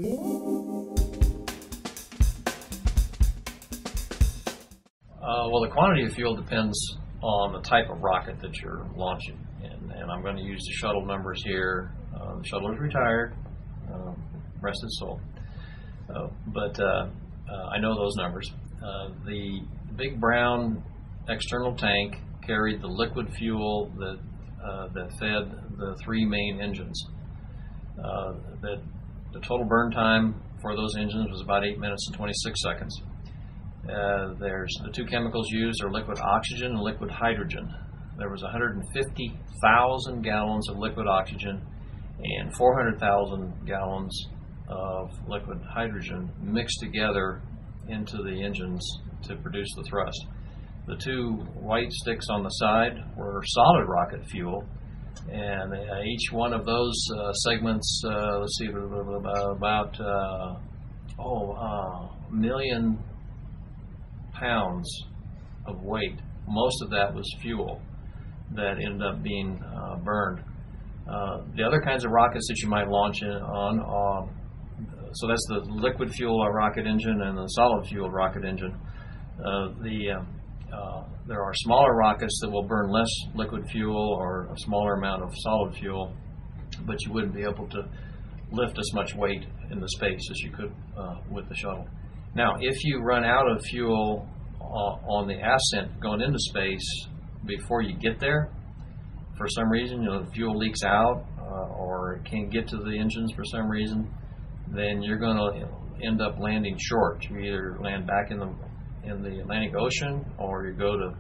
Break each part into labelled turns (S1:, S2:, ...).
S1: Well, the quantity of fuel depends on the type of rocket that you're launching, and I'm going to use the shuttle numbers here. The shuttle is retired, rest its soul, but I know those numbers. The big brown external tank carried the liquid fuel that fed the three main engines. The total burn time for those engines was about 8 minutes and 26 seconds. There's the two chemicals used are liquid oxygen and liquid hydrogen. There was 150,000 gallons of liquid oxygen and 400,000 gallons of liquid hydrogen mixed together into the engines to produce the thrust. The two white sticks on the side were solid rocket fuel, and each one of those segments, let's see, about a million pounds of weight. Most of that was fuel that ended up being burned. The other kinds of rockets that you might launch on, so that's the liquid fuel rocket engine and the solid fuel rocket engine. There are smaller rockets that will burn less liquid fuel or a smaller amount of solid fuel, but you wouldn't be able to lift as much weight into space as you could with the shuttle. Now, if you run out of fuel on the ascent going into space before you get there, for some reason, the fuel leaks out or it can't get to the engines for some reason, then you're going to end up landing short. You either land back in the Atlantic Ocean, or you go to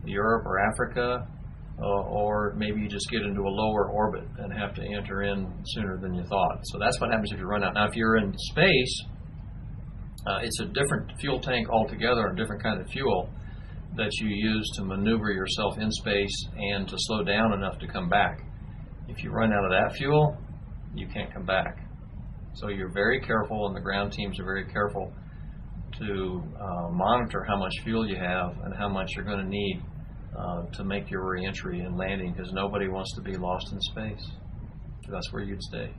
S1: Europe or Africa, or maybe you just get into a lower orbit and have to enter in sooner than you thought. So that's what happens if you run out. Now, if you're in space, it's a different fuel tank altogether, a different kind of fuel that you use to maneuver yourself in space and to slow down enough to come back. If you run out of that fuel, you can't come back. So you're very careful, and the ground teams are very careful to monitor how much fuel you have and how much you're going to need to make your re-entry and landing, because nobody wants to be lost in space. That's where you'd stay.